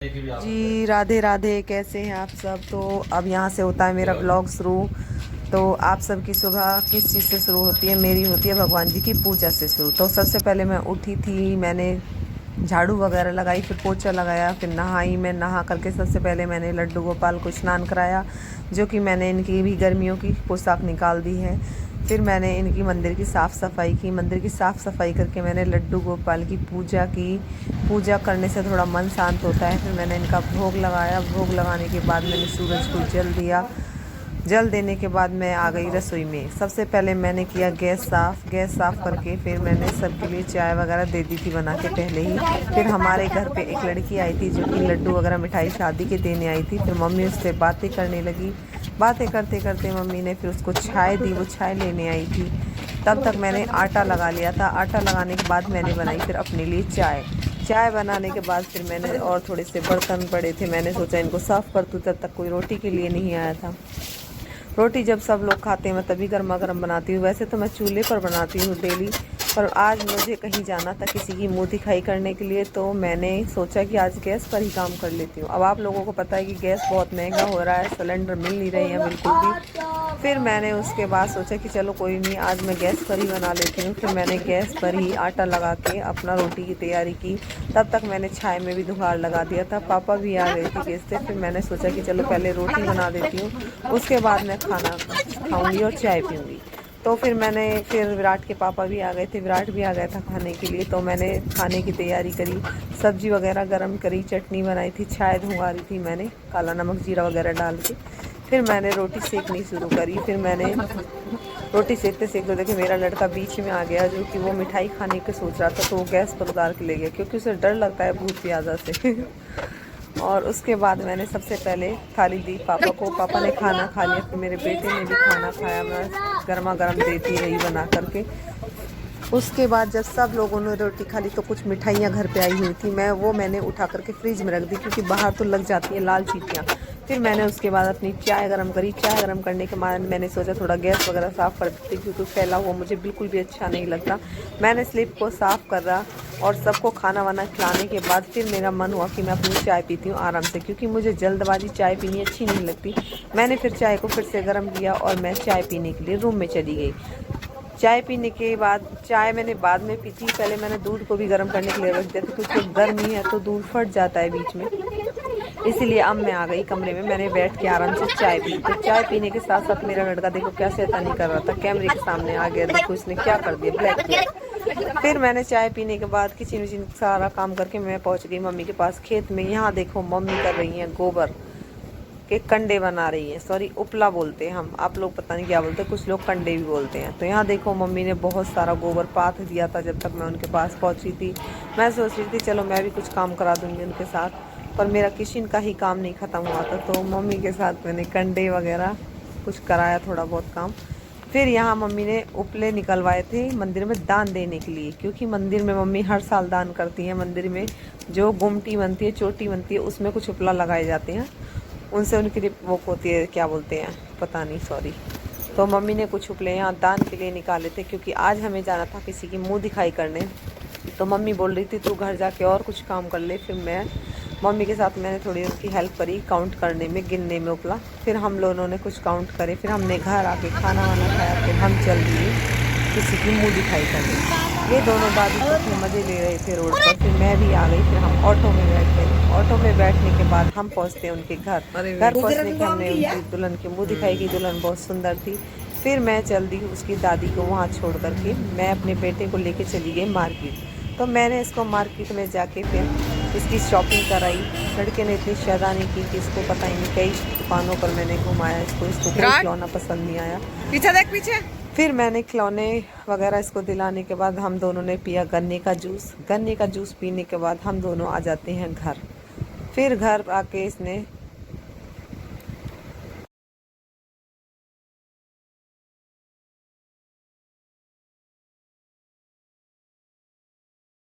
जी राधे राधे, कैसे हैं आप सब। तो अब यहाँ से होता है मेरा ब्लॉग शुरू। तो आप सबकी सुबह किस चीज़ से शुरू होती है? मेरी होती है भगवान जी की पूजा से शुरू। तो सबसे पहले मैं उठी थी, मैंने झाड़ू वगैरह लगाई, फिर पोछा लगाया, फिर नहाई। मैं नहा करके सबसे पहले मैंने लड्डू गोपाल को स्नान कराया, जो कि मैंने इनकी भी गर्मियों की पोशाक निकाल दी है। फिर मैंने इनकी मंदिर की साफ़ सफाई की। मंदिर की साफ़ सफाई करके मैंने लड्डू गोपाल की पूजा की। पूजा करने से थोड़ा मन शांत होता है। फिर मैंने इनका भोग लगाया। भोग लगाने के बाद मैंने सूरज को जल दिया। जल देने के बाद मैं आ गई रसोई में। सबसे पहले मैंने किया गैस साफ़ करके फिर मैंने सबके लिए चाय वगैरह दे दी थी बना के पहले ही। फिर हमारे घर पे एक लड़की आई थी जो कि लड्डू वगैरह मिठाई शादी के देने आई थी। फिर मम्मी उससे बातें करने लगी। बातें करते करते मम्मी ने फिर उसको चाय दी, वो चाय लेने आई थी। तब तक मैंने आटा लगा लिया था। आटा लगाने के बाद मैंने बनाई फिर अपने लिए चाय। चाय बनाने के बाद फिर मैंने और थोड़े से बर्तन पड़े थे, मैंने सोचा इनको साफ़ कर दूँ। तब तक कोई रोटी के लिए नहीं आया था। रोटी जब सब लोग खाते हैं मैं तभी गर्मा गर्म बनाती हूँ। वैसे तो मैं चूल्हे पर बनाती हूँ डेली, पर आज मुझे कहीं जाना था किसी की मुँह दिखाई करने के लिए, तो मैंने सोचा कि आज गैस पर ही काम कर लेती हूँ। अब आप लोगों को पता है कि गैस बहुत महंगा हो रहा है, सिलेंडर मिल नहीं रहे हैं बिल्कुल भी। फिर मैंने उसके बाद सोचा कि चलो कोई नहीं, आज मैं गैस पर ही बना लेती हूँ। फिर मैंने गैस पर ही आटा लगा के अपना रोटी की तैयारी की। तब तक मैंने चाय में भी जुगाड़ लगा दिया था। पापा भी आ गए थे गैस से। फिर मैंने सोचा कि चलो पहले रोटी बना देती हूँ, उसके बाद मैं खाना खाऊंगी और चाय पीऊँगी। तो फिर विराट के पापा भी आ गए थे। विराट भी आ गया था खाने के लिए। तो मैंने खाने की तैयारी करी, सब्जी वगैरह गरम करी, चटनी बनाई थी, चाय धुंगारी थी मैंने काला नमक जीरा वगैरह डाल के। फिर मैंने रोटी सेकनी शुरू करी। फिर मैंने रोटी सेकते सेकते देखे मेरा लड़का बीच में आ गया, जो कि वो मिठाई खाने के सोच रहा था, तो वो गैस पर उतार के ले गया क्योंकि उसे डर लगता है भूत प्याजा से। और उसके बाद मैंने सबसे पहले थाली दी पापा को। पापा ने खाना खा लिया। फिर मेरे बेटे ने भी खाना खाया। मैं गर्मा गर्म देती रही बना करके। उसके बाद जब सब लोगों ने रोटी खा ली तो कुछ मिठाइयाँ घर पे आई हुई थी, मैंने उठा करके फ्रिज में रख दी क्योंकि बाहर तो लग जाती है लाल चीटियाँ। फिर मैंने उसके बाद अपनी चाय गरम करी। चाय गरम करने के बाद मैंने सोचा थोड़ा गैस वगैरह साफ़ कर देती क्योंकि फैला हुआ मुझे बिल्कुल भी अच्छा नहीं लगता। मैंने स्लिप को साफ़ करा और सबको खाना वाना खिलाने के बाद फिर मेरा मन हुआ कि मैं अपनी चाय पीती हूँ आराम से, क्योंकि मुझे जल्दबाजी चाय पीनी अच्छी नहीं लगती। मैंने फिर चाय को फिर से गर्म किया और मैं चाय पीने के लिए रूम में चली गई। चाय पीने के बाद चाय मैंने बाद में पी थी। पहले मैंने दूध को भी गर्म करने के लिए रख दिया था क्योंकि गर्मी है तो दूध फट जाता है बीच में। इसीलिए अब मैं आ गई कमरे में, मैंने बैठ के आराम से चाय पी। तो चाय पीने के साथ साथ मेरा लड़का देखो क्या शैतानी कर रहा था, कैमरे के सामने आ गया। देखो इसने क्या कर दिया, ब्लैक किया। फिर मैंने चाय पीने के बाद किचन विचन सारा काम करके मैं पहुंच गई मम्मी के पास खेत में। यहाँ देखो मम्मी कर रही हैं गोबर के कंडे बना रही हैं। सॉरी, उपला बोलते हैं हम, आप लोग पता नहीं क्या बोलते हैं, कुछ लोग कंडे भी बोलते हैं। तो यहाँ देखो मम्मी ने बहुत सारा गोबर पाथ दिया था जब तक मैं उनके पास पहुँची थी। मैं सोच रही थी चलो मैं भी कुछ काम करा दूँगी उनके साथ, पर मेरा किचन का ही काम नहीं ख़त्म हुआ था। तो मम्मी के साथ मैंने कंडे वगैरह कुछ कराया, थोड़ा बहुत काम। फिर यहाँ मम्मी ने उपले निकलवाए थे मंदिर में दान देने के लिए, क्योंकि मंदिर में मम्मी हर साल दान करती हैं। मंदिर में जो गुमटी बनती है, चोटी बनती है, उसमें कुछ उपला लगाए जाते हैं, उनसे उनकी वो होती है, क्या बोलते हैं पता नहीं, सॉरी। तो मम्मी ने कुछ उपले यहाँ दान के लिए निकाले थे क्योंकि आज हमें जाना था किसी की मुंह दिखाई करने। तो मम्मी बोल रही थी तू घर जाके और कुछ काम कर ले। फिर मैं मम्मी के साथ मैंने थोड़ी उनकी हेल्प करी काउंट करने में, गिनने में उपला। फिर हम लोगों ने कुछ काउंट करे। फिर हमने घर आके खाना वाना खाया। फिर हम चल दिए किसी की मुँह दिखाई करने। ये दोनों दादी कितने मज़े ले रहे थे रोड पर। फिर मैं भी आ गई। फिर हम ऑटो में बैठ गए। ऑटो में बैठने के बाद हम पहुंचते हैं उनके घर। घर पहुंचने के हमने उनकी दुल्हन की मुँह दिखाई की। दुल्हन बहुत सुंदर थी। फिर मैं चल दी उसकी दादी को वहाँ छोड़ करके मैं अपने बेटे को लेके चली गई मार्केट। तो मैंने इसको मार्केट में जाके फिर इसकी शॉपिंग कराई। लड़के ने इतनी शैतानी की कि इसको पता ही नहीं, कई दुकानों पर मैंने घुमाया इसको कोई खिलौना पसंद नहीं आया। पीछे देख पीछे। फिर मैंने खिलौने वगैरह इसको दिलाने के बाद हम दोनों ने पिया गन्ने का जूस। गन्ने का जूस पीने के बाद हम दोनों आ जाते हैं घर। फिर घर आके इसने